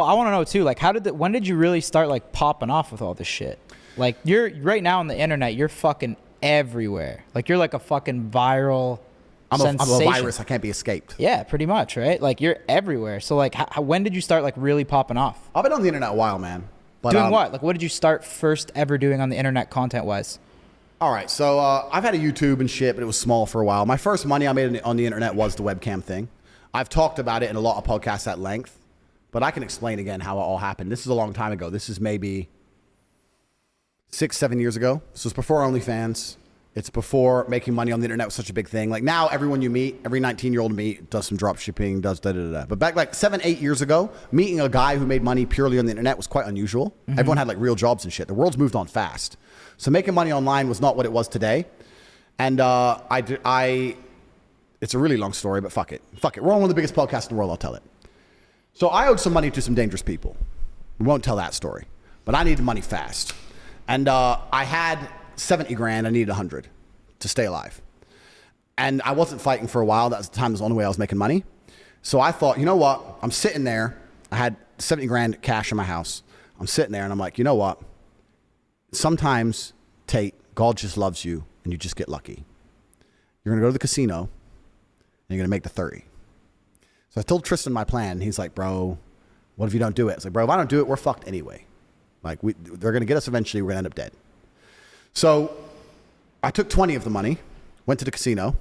I want to know too, like, when did you really start like popping off with all this shit? Like, you're right now on the internet, you're fucking everywhere. Like, you're like a fucking viral sensation. I'm a virus. I can't be escaped. Yeah, pretty much, right? Like, you're everywhere. So like, when did you start like really popping off? I've been on the internet a while, man. But, doing what? Like, what did you start first ever doing on the internet content wise? All right, so I've had a YouTube and shit, but it was small for a while. My first money I made on the internet was the webcam thing. I've talked about it in a lot of podcasts at length, but I can explain again how it all happened. This is a long time ago. This is maybe 6-7 years ago. This was before OnlyFans. It's before making money on the internet was such a big thing. Like now, everyone you meet, every 19-year-old you meet, does some drop shipping, does da-da-da-da. But back like 7-8 years ago, meeting a guy who made money purely on the internet was quite unusual. Mm-hmm. Everyone had like real jobs and shit. The world's moved on fast. So making money online was not what it was today. And it's a really long story, but fuck it. Fuck it. We're on one of the biggest podcasts in the world. I'll tell it. So I owed some money to some dangerous people. We won't tell that story, but I needed money fast. And I had 70 grand. I needed 100 to stay alive. And I wasn't fighting for a while. That was the time. That was the only way I was making money. So I thought, you know what? I'm sitting there. I had 70 grand cash in my house. I'm sitting there and I'm like, you know what? Sometimes, Tate, God just loves you and you just get lucky. You're going to go to the casino and you're going to make the 30. So I told Tristan my plan. And he's like, bro, what if you don't do it? It's like, bro, if I don't do it, we're fucked anyway. Like, they're going to get us eventually. We're going to end up dead. So I took 20 of the money, went to the casino,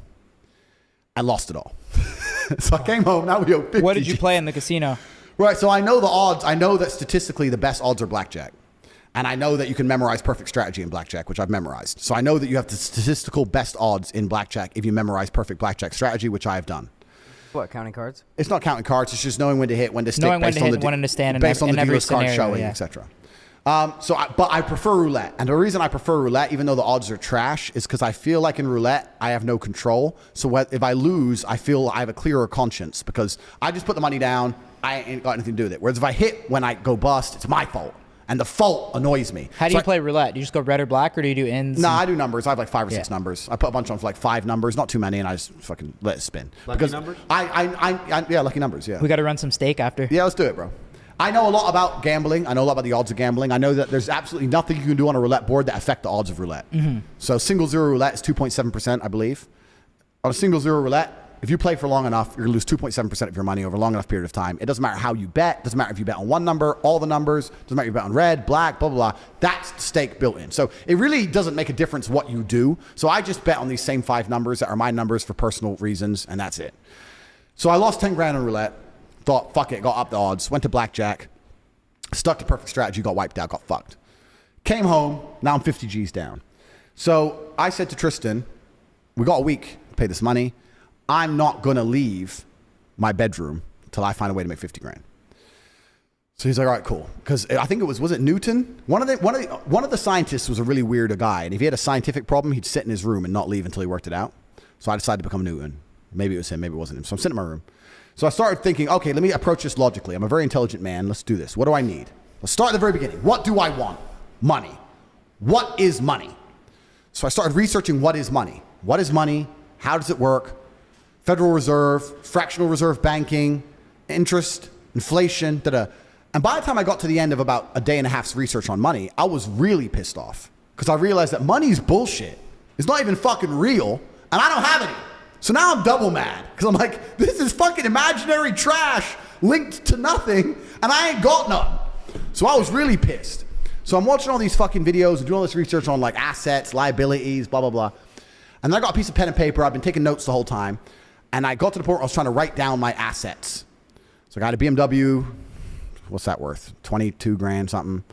and lost it all. So I came home. Now we owe 50. What did you play in the casino? Right. So I know the odds. I know that statistically the best odds are blackjack. And I know that you can memorize perfect strategy in blackjack, which I've memorized. So I know that you have the statistical best odds in blackjack if you memorize perfect blackjack strategy, which I have done. What, counting cards? It's not counting cards. It's just knowing when to hit, when to stick, knowing when to hit, when to stand, based on the every dealer's card scenario, showing, yeah. etc. But I prefer roulette. And the reason I prefer roulette, even though the odds are trash, is because I feel like in roulette, I have no control. So if I lose, I feel I have a clearer conscience because I just put the money down. I ain't got anything to do with it. Whereas if I hit when I go bust, it's my fault. And the fault annoys me. How do you play roulette? Do you just go red or black, or do you do ins? No, I do numbers. I have like 5 or 6 numbers. I put a bunch on for like 5 numbers, not too many, and I just fucking let it spin. Lucky numbers? Yeah, lucky numbers, yeah. We got to run some steak after. Yeah, let's do it, bro. I know a lot about gambling. I know a lot about the odds of gambling. I know that there's absolutely nothing you can do on a roulette board that affect the odds of roulette. Mm-hmm. So single zero roulette is 2.7%, I believe. On a single zero roulette, if you play for long enough, you're going to lose 2.7% of your money over a long enough period of time. It doesn't matter how you bet. It doesn't matter if you bet on one number, all the numbers. It doesn't matter if you bet on red, black, blah, blah, blah. That's the stake built in. So it really doesn't make a difference what you do. So I just bet on these same 5 numbers that are my numbers for personal reasons, and that's it. So I lost 10 grand on roulette. Thought, fuck it, got up the odds. Went to blackjack. Stuck to perfect strategy, got wiped out, got fucked. Came home. Now I'm 50 G's down. So I said to Tristan, we got a week to pay this money. I'm not going to leave my bedroom until I find a way to make 50 grand. So he's like, all right, cool. Because I think was it Newton? One of the scientists was a really weird guy. And if he had a scientific problem, he'd sit in his room and not leave until he worked it out. So I decided to become Newton. Maybe it was him, maybe it wasn't him. So I'm sitting in my room. So I started thinking, okay, let me approach this logically. I'm a very intelligent man. Let's do this. What do I need? Let's start at the very beginning. What do I want? Money. What is money? So I started researching what is money. What is money? How does it work? Federal Reserve, fractional reserve banking, interest, inflation, da-da. And by the time I got to the end of about a day and a half's research on money, I was really pissed off because I realized that money's bullshit. It's not even fucking real, and I don't have any. So now I'm double mad because I'm like, this is fucking imaginary trash linked to nothing, and I ain't got none. So I was really pissed. So I'm watching all these fucking videos and doing all this research on like assets, liabilities, blah, blah, blah. And then I got a piece of pen and paper. I've been taking notes the whole time. And I got to the point where I was trying to write down my assets. So I got a BMW. What's that worth? 22 grand something.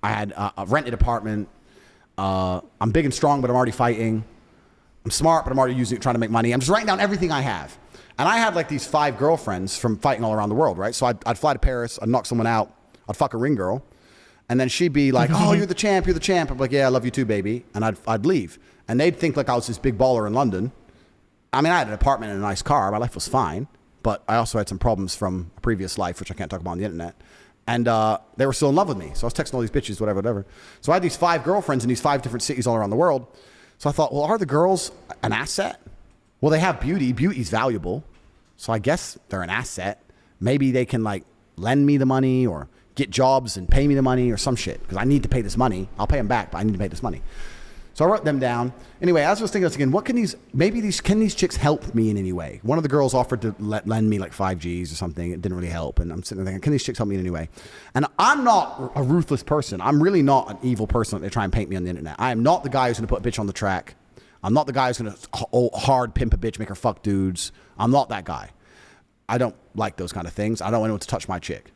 I had a rented apartment. I'm big and strong, but I'm already fighting. I'm smart, but I'm already trying to make money. I'm just writing down everything I have. And I had like these 5 girlfriends from fighting all around the world, right? So I'd fly to Paris. I'd knock someone out. I'd fuck a ring girl. And then she'd be like, oh, you're the champ. You're the champ. I'm like, yeah, I love you too, baby. And I'd leave. And they'd think like I was this big baller in London. I mean, I had an apartment and a nice car. My life was fine. But I also had some problems from a previous life, which I can't talk about on the internet. And they were still in love with me. So I was texting all these bitches, whatever. So I had these 5 girlfriends in these 5 different cities all around the world. So I thought, well, are the girls an asset? Well, they have beauty. Beauty's valuable. So I guess they're an asset. Maybe they can like lend me the money or get jobs and pay me the money or some shit because I need to pay this money. I'll pay them back, but I need to pay this money. So I wrote them down. Anyway, as I was thinking, again, can these chicks help me in any way? One of the girls offered to lend me like 5 G's or something. It didn't really help. And I'm sitting there thinking, can these chicks help me in any way? And I'm not a ruthless person. I'm really not an evil person that they try and paint me on the internet. I am not the guy who's going to put a bitch on the track. I'm not the guy who's going to hard pimp a bitch, make her fuck dudes. I'm not that guy. I don't like those kind of things. I don't want anyone to touch my chick.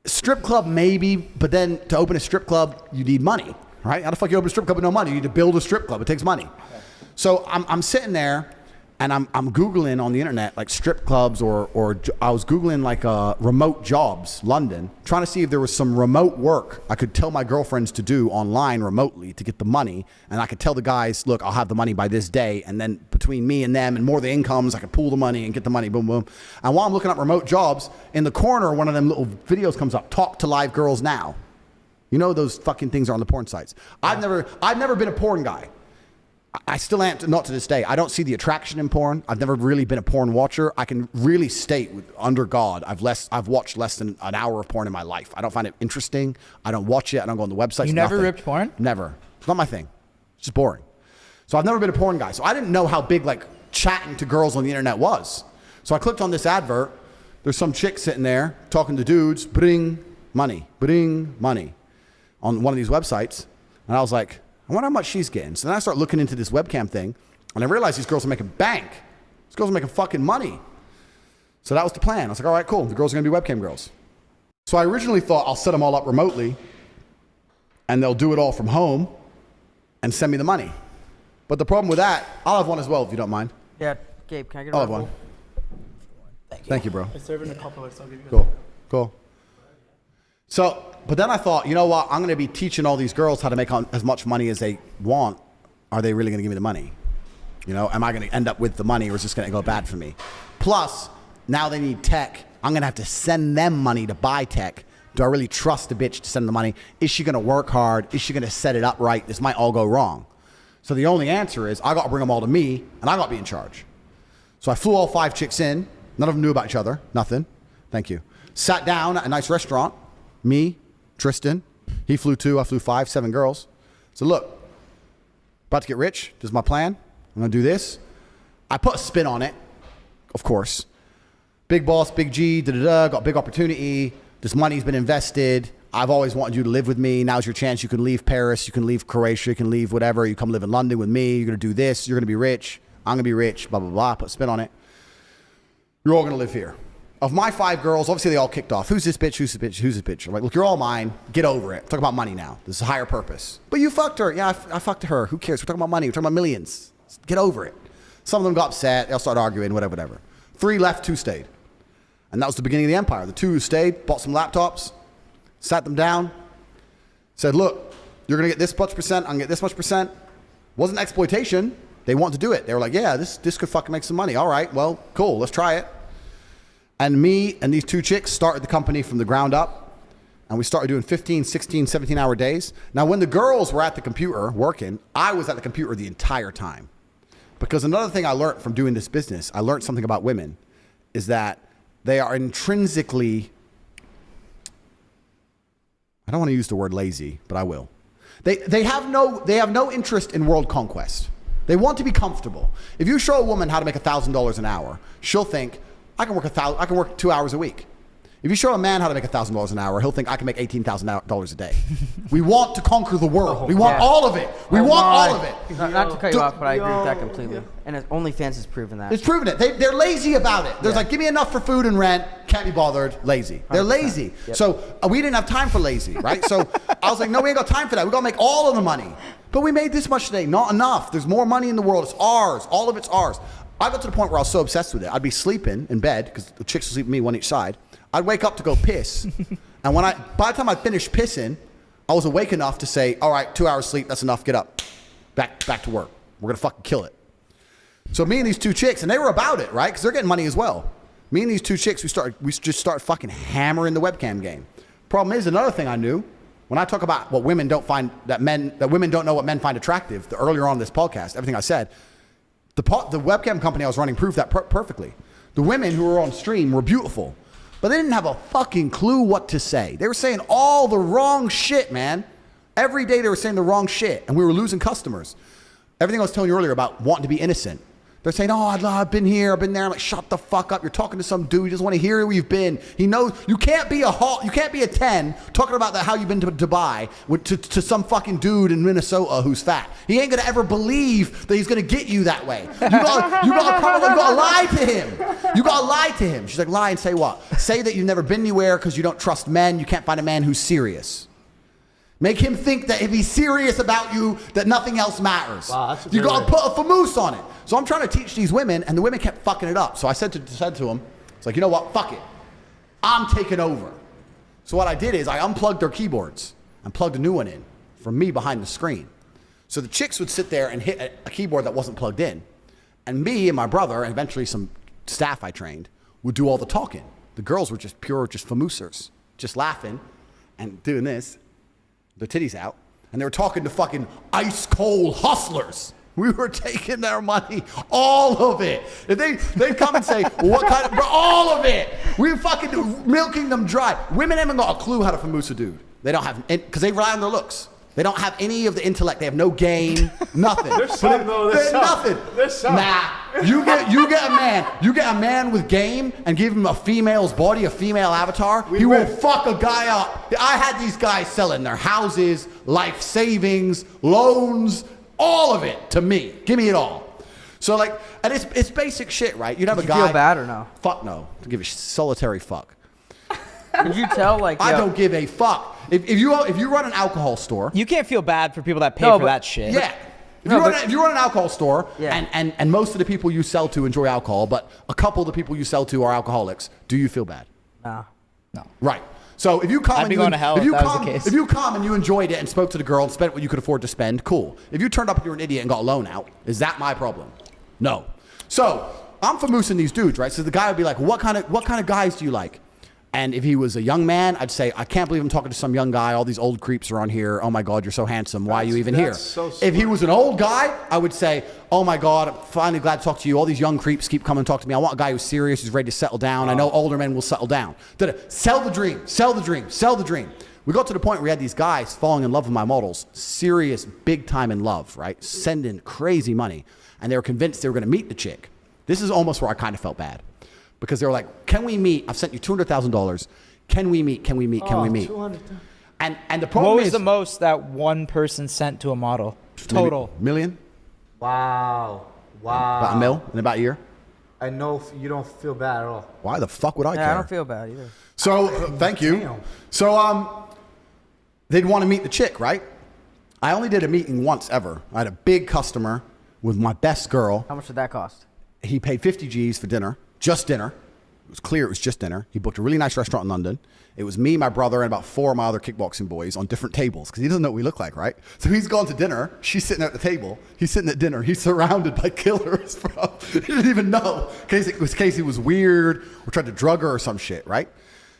Strip club, maybe, but then to open a strip club, you need money. Right? How the fuck you open a strip club with no money? You need to build a strip club. It takes money. Yeah. So I'm sitting there and I'm Googling on the internet like strip clubs or I was Googling like remote jobs, London, trying to see if there was some remote work I could tell my girlfriends to do online remotely to get the money. And I could tell the guys, look, I'll have the money by this day. And then between me and them and more of the incomes, I could pool the money and get the money, boom, boom. And while I'm looking up remote jobs, in the corner, one of them little videos comes up, talk to live girls now. You know those fucking things are on the porn sites. I've never been a porn guy. I still am, not to this day. I don't see the attraction in porn. I've never really been a porn watcher. I can really state under God, I've watched less than an hour of porn in my life. I don't find it interesting. I don't watch it. I don't go on the website. You never ripped porn? Never. It's not my thing. It's just boring. So I've never been a porn guy. So I didn't know how big like chatting to girls on the internet was. So I clicked on this advert. There's some chick sitting there talking to dudes, bring money on one of these websites. And I was like, I wonder how much she's getting. So then I start looking into this webcam thing, and I realized these girls are making bank. These girls are making fucking money. So that was the plan. I was like, all right, cool. The girls are going to be webcam girls. So I originally thought I'll set them all up remotely, and they'll do it all from home and send me the money. But the problem with that, I'll have one as well, if you don't mind. Yeah, Gabe, can I get I'll a have one. Thank you, bro. I'm serving a couple of, so I'll give you Cool. So, but then I thought, you know what? I'm going to be teaching all these girls how to make as much money as they want. Are they really going to give me the money? You know, am I going to end up with the money or is this going to go bad for me? Plus, now they need tech. I'm going to have to send them money to buy tech. Do I really trust the bitch to send the money? Is she going to work hard? Is she going to set it up right? This might all go wrong. So the only answer is I got to bring them all to me and I got to be in charge. So I flew all 5 chicks in. None of them knew about each other. Nothing. Thank you. Sat down at a nice restaurant. Me, Tristan, he flew 2, I flew 5, 7 girls. So look, about to get rich. This is my plan. I'm going to do this. I put a spin on it, of course. Big boss, big G, got big opportunity. This money's been invested. I've always wanted you to live with me. Now's your chance. You can leave Paris. You can leave Croatia. You can leave whatever. You come live in London with me. You're going to do this. You're going to be rich. I'm going to be rich, blah, blah, blah. Put a spin on it. You're all going to live here. Of my 5 girls, obviously they all kicked off. Who's this bitch? Who's this bitch? Who's this bitch? I'm like, look, you're all mine. Get over it. Talk about money now. This is a higher purpose. But you fucked her. Yeah, I fucked her. Who cares? We're talking about money. We're talking about millions. Get over it. Some of them got upset. They all started arguing, whatever. 3 left, 2 stayed. And that was the beginning of the empire. The 2 who stayed, bought some laptops, sat them down, said, look, you're going to get this much percent. I'm going to get this much percent. Wasn't exploitation. They wanted to do it. They were like, yeah, this could fucking make some money. All right, well, cool. Let's try it. And me and these 2 chicks started the company from the ground up. And we started doing 15, 16, 17-hour days. Now, when the girls were at the computer working, I was at the computer the entire time. Because another thing I learned from doing this business, I learned something about women, is that they are intrinsically, I don't want to use the word lazy, but I will. They have no interest in world conquest. They want to be comfortable. If you show a woman how to make $1,000 an hour, she'll think, I can work 2 hours a week. If you show a man how to make $1,000 an hour, he'll think I can make $18,000 a day. We want to conquer the world. We want all of it. We want all of it. Not to cut you off, but I agree with that completely. And OnlyFans has proven that. It's proven it. They're lazy about it. There's like, give me enough for food and rent. Can't be bothered. Lazy. They're lazy. Yep. So we didn't have time for lazy, right? So I was like, no, we ain't got time for that. We got to make all of the money. But we made this much today. Not enough. There's more money in the world. It's ours. All of it's ours. I got to the point where I was so obsessed with it. I'd be sleeping in bed, because the chicks would sleep with me one each side. I'd wake up to go piss. And by the time I finished pissing, I was awake enough to say, all right, 2 hours sleep, that's enough, get up. Back to work. We're going to fucking kill it. So me and these 2 chicks, and they were about it, right? Because they're getting money as well. Me and these 2 chicks, we just started fucking hammering the webcam game. Problem is, another thing I knew, when I talk about what women don't find, that women don't know what men find attractive, earlier on in this podcast, everything I said, the webcam company I was running proved that perfectly. The women who were on stream were beautiful. But they didn't have a fucking clue what to say. They were saying all the wrong shit, man. Every day they were saying the wrong shit, and we were losing customers. Everything I was telling you earlier about wanting to be innocent. They're saying, oh, I've been here, I've been there. I'm like, shut the fuck up. You're talking to some dude. He doesn't want to hear where you've been. He knows you can't be a 10 talking about how you've been to Dubai to some fucking dude in Minnesota who's fat. He ain't gonna ever believe that he's gonna get you that way. You gotta lie to him. You gotta lie to him. She's like, lie and say what? Say that you've never been anywhere because you don't trust men. You can't find a man who's serious. Make him think that if he's serious about you, that nothing else matters. Wow, you gotta put a famoose on it. So I'm trying to teach these women, and the women kept fucking it up. So I said to them, it's like, you know what, fuck it. I'm taking over. So what I did is I unplugged their keyboards and plugged a new one in from me behind the screen. So the chicks would sit there and hit a keyboard that wasn't plugged in. And me and my brother, and eventually some staff I trained, would do all the talking. The girls were just famoosers, just laughing and doing this. Their titties out, and they were talking to fucking ice cold hustlers. We were taking their money, all of it. If they'd come and say, well, what kind of, all of it. We were fucking milking them dry. Women haven't got a clue how to famoose a dude. They don't have, because they rely on their looks. They don't have any of the intellect. They have no game, nothing. There's some, though. There's nothing. There's some. Nah. You get a man with game and give him a female's body, a female avatar. He will fuck a guy up. I had these guys selling their houses, life savings, loans, all of it to me. Give me it all. So like, and it's basic shit, right? You'd have a guy. Did you feel bad or no? Fuck no. To give a solitary fuck. Did you tell like? I don't give a fuck. If you run an alcohol store, You can't feel bad for people that pay for that shit. yeah. If you run an alcohol store, and most of the people you sell to enjoy alcohol, but a couple of the people you sell to are alcoholics, do you feel bad? No. Right. So if you come I'd be going to hell if that was the case. If you come and you enjoyed it and spoke to the girl and spent what you could afford to spend, cool. If you turned up and you were an idiot and got a loan out, is that my problem? No. So I'm famoosing these dudes, right? So the guy would be like, what kind of guys do you like? And if he was a young man, I'd say, I can't believe I'm talking to some young guy. All these old creeps are on here. Oh my God, you're so handsome. Why are you even here? So if he was an old guy, I would say, oh my God, I'm finally glad to talk to you. All these young creeps keep coming to talk to me. I want a guy who's serious, who's ready to settle down. I know older men will settle down. Sell the dream, sell the dream, sell the dream. We got to the point where we had these guys falling in love with my models, serious, big time in love, right? Sending crazy money. And they were convinced they were going to meet the chick. This is almost where I kind of felt bad. Because they were like, can we meet? I've sent you $200,000. Can we meet? Can we meet? Can we meet? And the problem What was is, the most that one person sent to a model? Total. million? Wow. About a mil in about a year? I know you don't feel bad at all. Why the fuck would I care? Yeah, I don't feel bad either. So, thank you. Damn. So, they'd want to meet the chick, right? I only did a meeting once ever. I had a big customer with my best girl. How much did that cost? He paid 50 G's for dinner, just dinner. It was clear it was just dinner. He booked a really nice restaurant in London. It was me, my brother, and about 4 of my other kickboxing boys on different tables because he doesn't know what we look like, right? So he's gone to dinner. She's sitting at the table. He's sitting at dinner. He's surrounded by killers, bro. He didn't even know. In case he was weird or tried to drug her or some shit, right?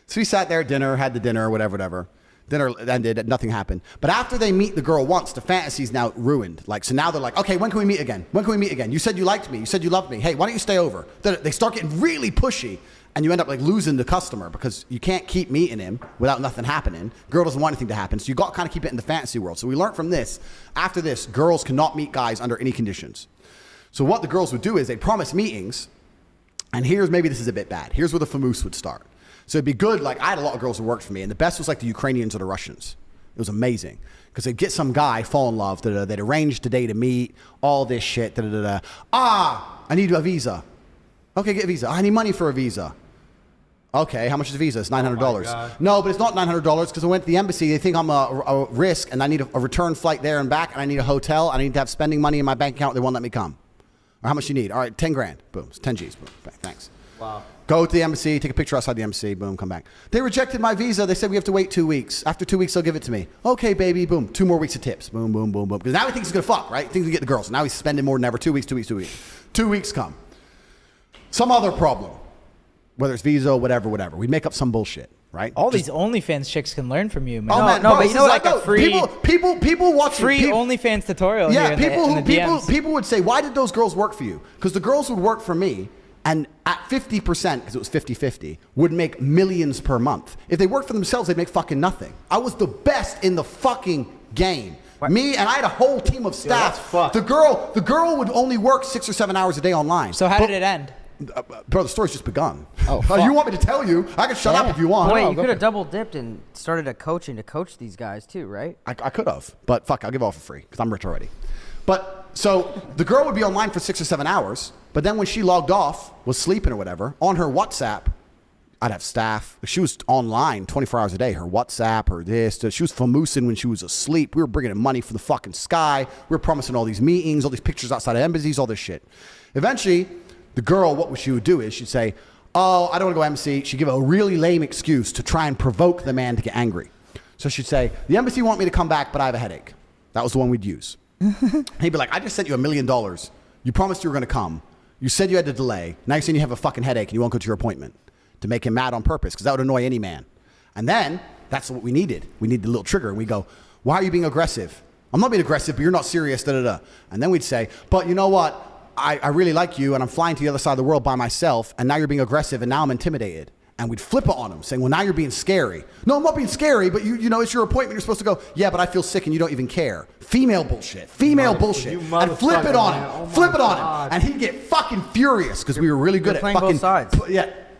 So he sat there at dinner, had the dinner, whatever. Dinner ended, nothing happened. But after they meet the girl once, the fantasy's now ruined. Like, so now they're like, okay, when can we meet again? When can we meet again? You said you liked me. You said you loved me. Hey, why don't you stay over? They start getting really pushy. And you end up like losing the customer because you can't keep meeting him without nothing happening. Girl doesn't want anything to happen. So you got to kind of keep it in the fantasy world. So we learned from this. After this, girls cannot meet guys under any conditions. So what the girls would do is they'd promise meetings. And maybe this is a bit bad. Here's where the famoose would start. So it'd be good. Like I had a lot of girls who worked for me. And the best was like the Ukrainians or the Russians. It was amazing. Because they'd get some guy, fall in love. They'd arrange today to meet. All this shit. I need a visa. Okay, get a visa. I need money for a visa. Okay, how much is the visa? It's $900. No, but it's not $900 because I went to the embassy. They think I'm a risk and I need a return flight there and back and I need a hotel. I need to have spending money in my bank account. They won't let me come. Or how much you need? All right, 10 grand. Boom, it's 10 G's. Boom, thanks. Wow. Go to the embassy, take a picture outside the embassy, boom, come back. They rejected my visa. They said we have to wait 2 weeks. After 2 weeks, they'll give it to me. Okay, baby, boom. 2 more weeks of tips. Boom, boom, boom, boom. Because now he thinks he's going to fuck, right? He thinks he get the girls. Now he's spending more than ever. 2 weeks. 2 weeks come. Some other problem. Whether it's visa, whatever. We make up some bullshit, right? All these OnlyFans chicks can learn from you, man. Oh, man, no, bro, but you know, like a free people watch free OnlyFans tutorial. Yeah, here in the DMs. people would say, why did those girls work for you? Because the girls would work for me and at 50%, because it was 50-50, would make millions per month. If they worked for themselves, they'd make fucking nothing. I was the best in the fucking game. Me, and I had a whole team of staff. that's fucked. The girl would only work 6 or 7 hours a day online. So how did it end? Bro, the story's just begun. Oh, fuck. You want me to tell you? I can shut up if you want. Wait, No, you go could for have it. double dipped and started a coaching to coach these guys too, right? I could have, but fuck, I'll give it all for free because I'm rich already. But so the girl would be online for 6 or 7 hours, but then when she logged off, was sleeping or whatever, on her WhatsApp, I'd have staff. She was online 24 hours a day. Her WhatsApp, her this. She was famoosing when she was asleep. We were bringing in money from the fucking sky. We were promising all these meetings, all these pictures outside of embassies, all this shit. Eventually, the girl, what she would do is she'd say, oh, I don't want to go embassy. She'd give a really lame excuse to try and provoke the man to get angry. So she'd say, the embassy want me to come back, but I have a headache. That was the one we'd use. He'd be like, I just sent you $1 million. You promised you were going to come. You said you had to delay. Now you're saying you have a fucking headache and you won't go to your appointment. To make him mad on purpose, because that would annoy any man. And then, that's what we needed. We needed a little trigger. And we go, why are you being aggressive? I'm not being aggressive, but you're not serious, da-da-da. And then we'd say, but you know what? I really like you, and I'm flying to the other side of the world by myself, and now you're being aggressive, and now I'm intimidated. And we'd flip it on him, saying, well, now you're being scary. No, I'm not being scary, but you know, it's your appointment. You're supposed to go, yeah, but I feel sick, and you don't even care. Female bullshit. Female bullshit. And flip it on him. Man. Oh flip my it on God. him. And he'd get fucking furious, because we were really good at playing both fucking... sides.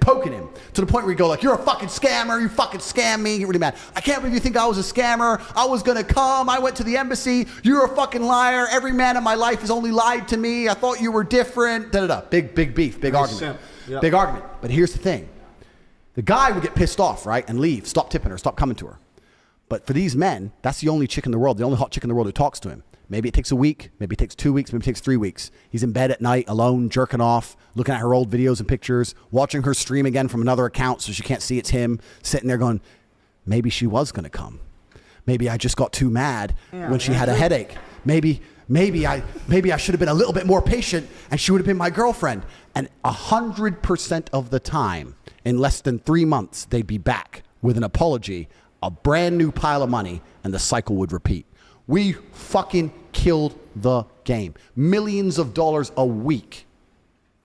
Poking him to the point where you go like, you're a fucking scammer, you fucking scam me, get really mad. I can't believe you think I was a scammer. I was gonna come, I went to the embassy, you're a fucking liar. Every man in my life has only lied to me. I thought you were different. Da-da-da. Big beef, big argument. Yep. Big argument. But here's the thing. The guy would get pissed off, right? And leave, stop tipping her, stop coming to her. But for these men, that's the only chick in the world, the only hot chick in the world who talks to him. Maybe it takes a week, maybe it takes 2 weeks, maybe it takes 3 weeks. He's in bed at night, alone, jerking off, looking at her old videos and pictures, watching her stream again from another account so she can't see it's him, sitting there going, maybe she was going to come. Maybe I just got too mad when she had a headache. Maybe I should have been a little bit more patient and she would have been my girlfriend. And 100% of the time, in less than 3 months, they'd be back with an apology, a brand new pile of money, and the cycle would repeat. We fucking killed the game. Millions of dollars a week